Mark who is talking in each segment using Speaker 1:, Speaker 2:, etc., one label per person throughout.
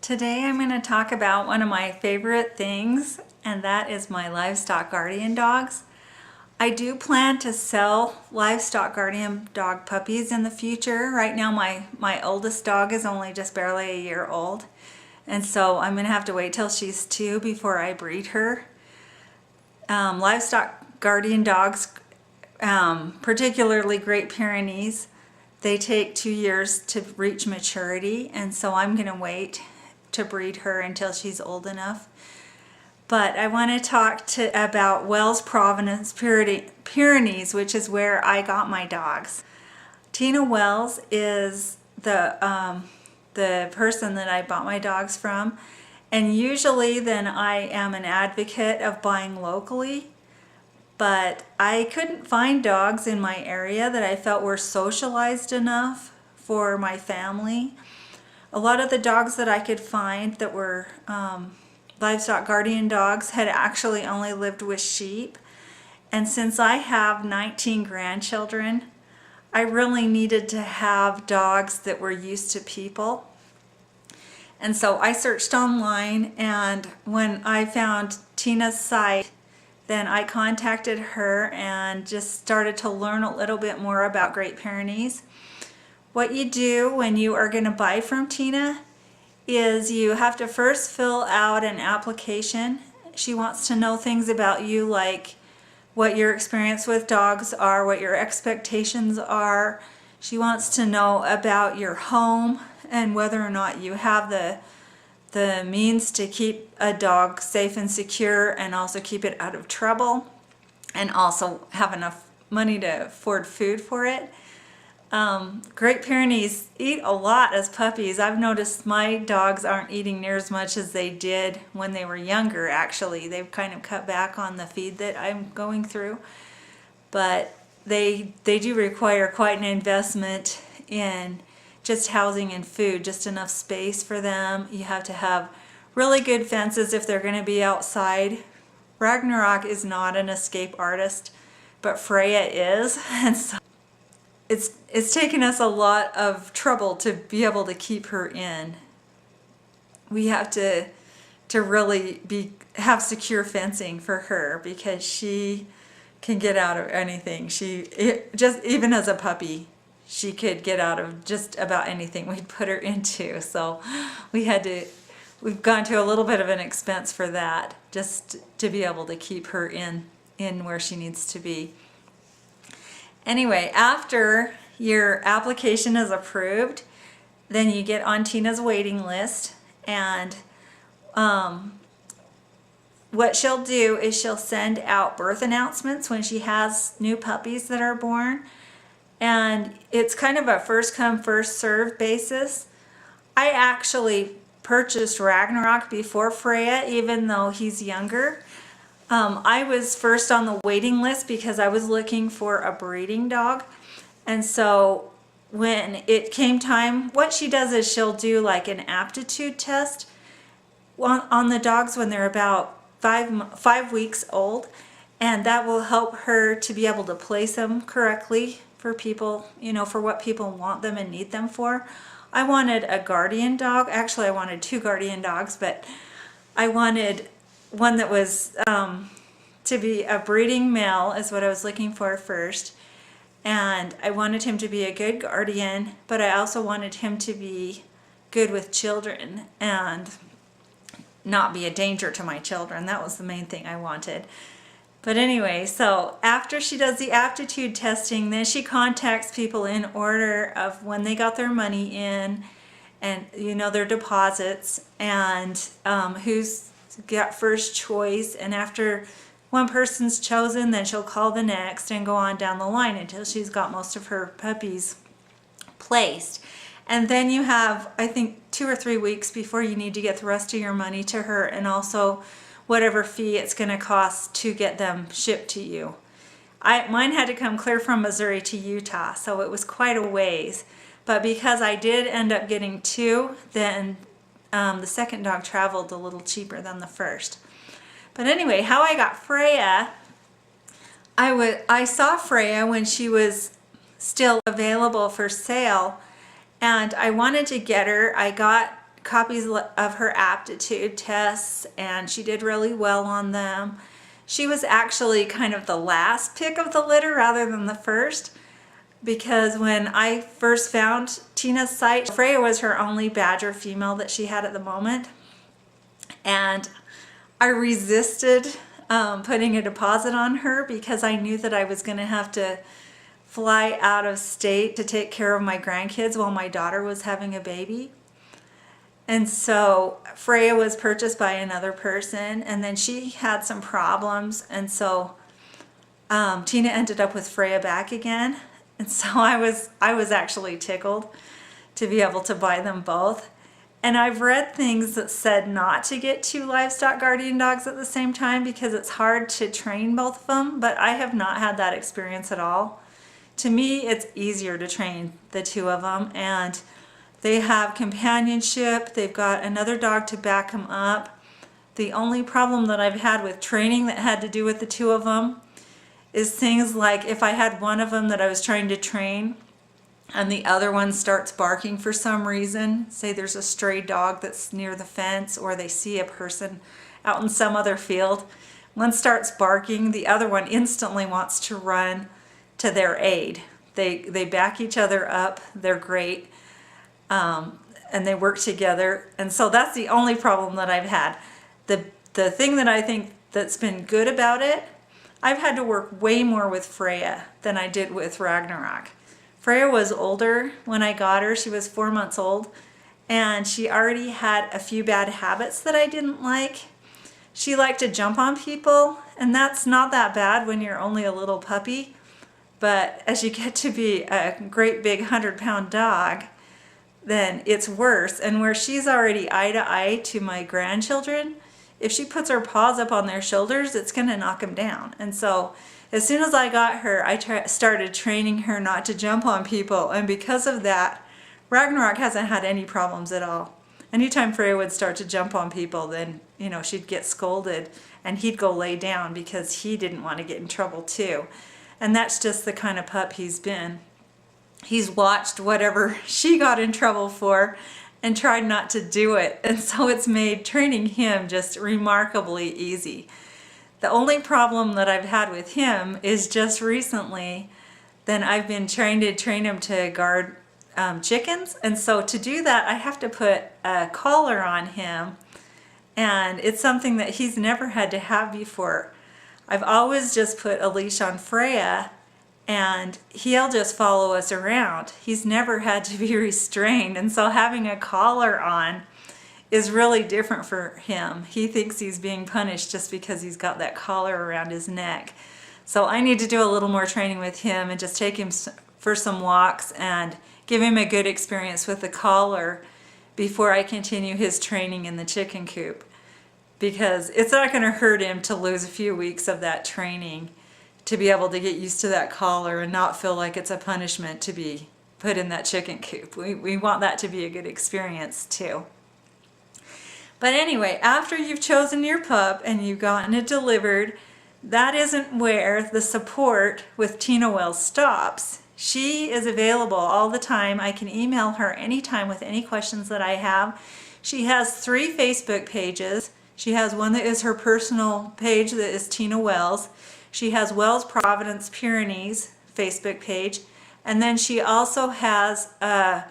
Speaker 1: Today I'm going to talk about one of my favorite things, and that is my livestock guardian dogs. I do plan to sell livestock guardian dog puppies in the future. Right now my oldest dog is only just barely a year old, and so I'm going to have to wait till she's 2 before I breed her. Livestock guardian dogs, particularly Great Pyrenees, they take 2 years to reach maturity, and so I'm going to wait to breed her until she's old enough. But I want to talk about Wells, Providence, Pyrenees, which is where I got my dogs. Tina Wells is the person that I bought my dogs from, and usually then I am an advocate of buying locally, but I couldn't find dogs in my area that I felt were socialized enough for my family. A lot of the dogs that I could find that were livestock guardian dogs had actually only lived with sheep. And since I have 19 grandchildren, I really needed to have dogs that were used to people. And so I searched online, and when I found Tina's site, then I contacted her and just started to learn a little bit more about Great Pyrenees. What you do when you are going to buy from Tina is you have to first fill out an application. She wants to know things about you, like what your experience with dogs are, what your expectations are. She wants to know about your home and whether or not you have the means to keep a dog safe and secure and also keep it out of trouble and also have enough money to afford food for it. Great Pyrenees eat a lot as puppies. I've noticed my dogs aren't eating near as much as they did when they were younger, actually. They've kind of cut back on the feed that I'm going through. But they do require quite an investment in just housing and food, just enough space for them. You have to have really good fences if they're going to be outside. Ragnarok is not an escape artist, but Freya is, and so it's taken us a lot of trouble to be able to keep her in. We have to really have secure fencing for her because she can get out of anything. Just even as a puppy, she could get out of just about anything we'd put her into. So we've gone to a little bit of an expense for that, just to be able to keep her in where she needs to be. Anyway, after your application is approved, then you get on Tina's waiting list, and what she'll do is she'll send out birth announcements when she has new puppies that are born, and it's kind of a first come first served basis. I actually purchased Ragnarok before Freya, even though he's younger. I was first on the waiting list because I was looking for a breeding dog. And so when it came time, what she does is she'll do like an aptitude test on the dogs when they're about 5 weeks old. And that will help her to be able to place them correctly for people, for what people want them and need them for. I wanted a guardian dog. Actually, I wanted 2 guardian dogs, but I wanted one that was to be a breeding male is what I was looking for first. And I wanted him to be a good guardian, but I also wanted him to be good with children and not be a danger to my children. That was the main thing I wanted. But anyway, so after she does the aptitude testing, then she contacts people in order of when they got their money in and their deposits and who's got first choice. And after one person's chosen, then she'll call the next and go on down the line until she's got most of her puppies placed. And then you have, I think, 2 or 3 weeks before you need to get the rest of your money to her, and also whatever fee it's going to cost to get them shipped to you. Mine had to come clear from Missouri to Utah, so it was quite a ways. But because I did end up getting 2, then the second dog traveled a little cheaper than the first. But anyway, how I got Freya, I saw Freya when she was still available for sale, and I wanted to get her. I got copies of her aptitude tests, and she did really well on them. She was actually kind of the last pick of the litter rather than the first, because when I first found Tina's site, Freya was her only badger female that she had at the moment, and I resisted putting a deposit on her because I knew that I was going to have to fly out of state to take care of my grandkids while my daughter was having a baby. And so Freya was purchased by another person, and then she had some problems, and so Tina ended up with Freya back again. And so I was actually tickled to be able to buy them both. And I've read things that said not to get 2 livestock guardian dogs at the same time because it's hard to train both of them, but I have not had that experience at all. To me, it's easier to train the 2 of them, and they have companionship. They've got another dog to back them up. The only problem that I've had with training that had to do with the 2 of them is things like if I had one of them that I was trying to train and the other one starts barking for some reason, say there's a stray dog that's near the fence or they see a person out in some other field, one starts barking, the other one instantly wants to run to their aid. They back each other up, they're great, and they work together, and so that's the only problem that I've had. The thing that I think that's been good about it, I've had to work way more with Freya than I did with Ragnarok. Freya was older when I got her. She was 4 months old, and she already had a few bad habits that I didn't like. She liked to jump on people, and that's not that bad when you're only a little puppy, but as you get to be a great big 100-pound dog, then it's worse. And where she's already eye to eye to my grandchildren, if she puts her paws up on their shoulders, it's going to knock them down. And so as soon as I got her, I started training her not to jump on people. And because of that, Ragnarok hasn't had any problems at all. Anytime Freya would start to jump on people, then, you know, she'd get scolded and he'd go lay down because he didn't want to get in trouble too. And that's just the kind of pup he's been. He's watched whatever she got in trouble for and tried not to do it. And so it's made training him just remarkably easy. The only problem that I've had with him is just recently, then I've been trying to train him to guard chickens. And so to do that, I have to put a collar on him. And it's something that he's never had to have before. I've always just put a leash on Freya, and he'll just follow us around. He's never had to be restrained, and so having a collar on is really different for him. He thinks he's being punished just because he's got that collar around his neck. So I need to do a little more training with him and just take him for some walks and give him a good experience with the collar before I continue his training in the chicken coop, because it's not going to hurt him to lose a few weeks of that training to be able to get used to that collar and not feel like it's a punishment to be put in that chicken coop. We want that to be a good experience too. But anyway, after you've chosen your pup and you've gotten it delivered, that isn't where the support with Tina Wells stops. She is available all the time. I can email her anytime with any questions that I have. She has 3 Facebook pages. She has one that is her personal page that is Tina Wells. She has Wells Providence Pyrenees Facebook page, and then she also has a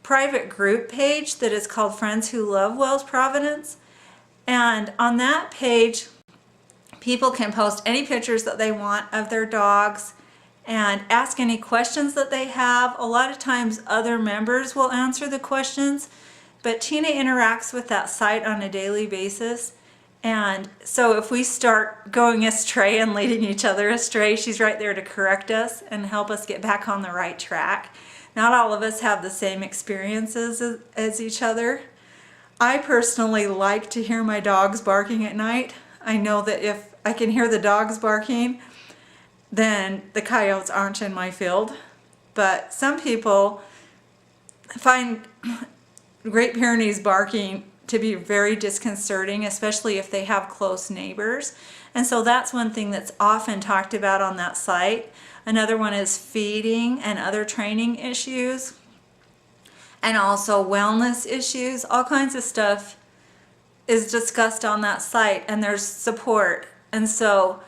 Speaker 1: private group page that is called Friends Who Love Wells Providence. And on that page, people can post any pictures that they want of their dogs and ask any questions that they have. A lot of times other members will answer the questions, but Tina interacts with that site on a daily basis. And so if we start going astray and leading each other astray, she's right there to correct us and help us get back on the right track. Not all of us have the same experiences as each other. I personally like to hear my dogs barking at night. I know that if I can hear the dogs barking, then the coyotes aren't in my field. But some people find Great Pyrenees barking to be very disconcerting, especially if they have close neighbors. And so that's one thing that's often talked about on that site. Another one is feeding and other training issues. and also wellness issues. All kinds of stuff is discussed on that site, and there's support. And so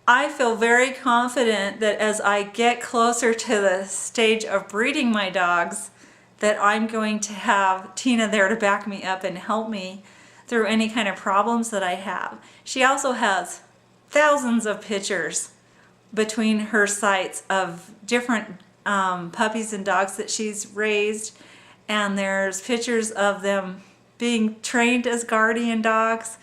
Speaker 1: I feel very confident that as I get closer to the stage of breeding my dogs, that I'm going to have Tina there to back me up and help me through any kind of problems that I have. She also has thousands of pictures between her sites of different puppies and dogs that she's raised, and there's pictures of them being trained as guardian dogs.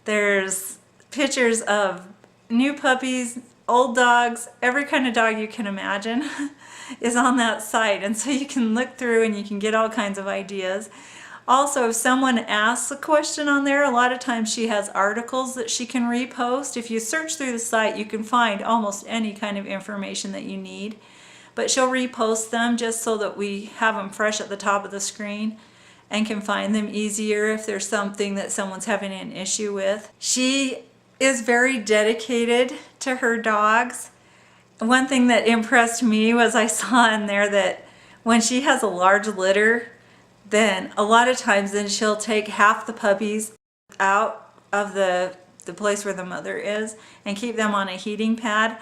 Speaker 1: There's pictures of new puppies, old dogs, every kind of dog you can imagine is on that site, and so you can look through and you can get all kinds of ideas. Also, if someone asks a question on there, a lot of times she has articles that she can repost. If you search through the site, you can find almost any kind of information that you need, but she'll repost them just so that we have them fresh at the top of the screen and can find them easier if there's something that someone's having an issue with. She is very dedicated to her dogs. One thing that impressed me was I saw in there that when she has a large litter, then a lot of times then she'll take half the puppies out of the place where the mother is and keep them on a heating pad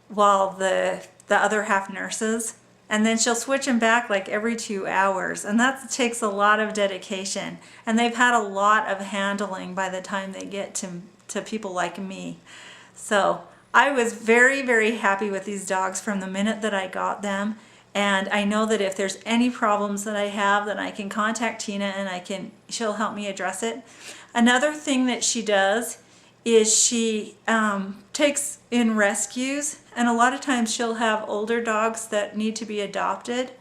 Speaker 1: while the other half nurses. And then she'll switch them back like every 2 hours. And that takes a lot of dedication. And they've had a lot of handling by the time they get to people like me. So I was very, very happy with these dogs from the minute that I got them. And I know that if there's any problems that I have, then I can contact Tina and she'll help me address it. Another thing that she does is she takes in rescues, and a lot of times she'll have older dogs that need to be adopted.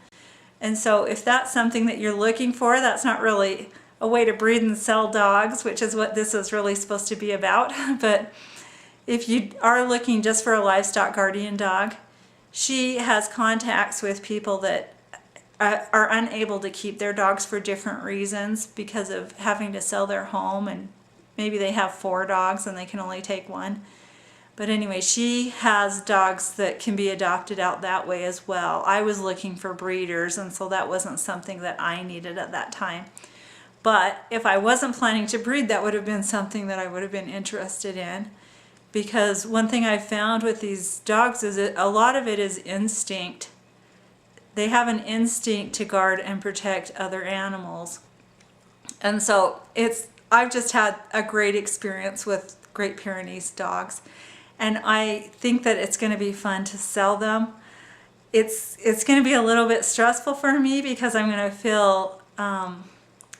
Speaker 1: And so if that's something that you're looking for, that's not really a way to breed and sell dogs, which is what this is really supposed to be about. But if you are looking just for a livestock guardian dog, she has contacts with people that are unable to keep their dogs for different reasons because of having to sell their home, and maybe they have 4 dogs and they can only take 1. But anyway, she has dogs that can be adopted out that way as well. I was looking for breeders, and so that wasn't something that I needed at that time. But if I wasn't planning to breed, that would have been something that I would have been interested in. Because one thing I've found with these dogs is that a lot of it is instinct. They have an instinct to guard and protect other animals. And so I've just had a great experience with Great Pyrenees dogs. And I think that it's going to be fun to sell them. It's going to be a little bit stressful for me because I'm going to feel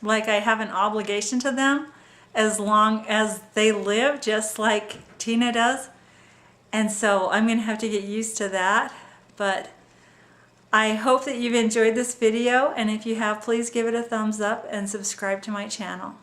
Speaker 1: like I have an obligation to them as long as they live, just like Tina does. And so I'm going to have to get used to that. But I hope that you've enjoyed this video, and if you have, please give it a thumbs up and subscribe to my channel.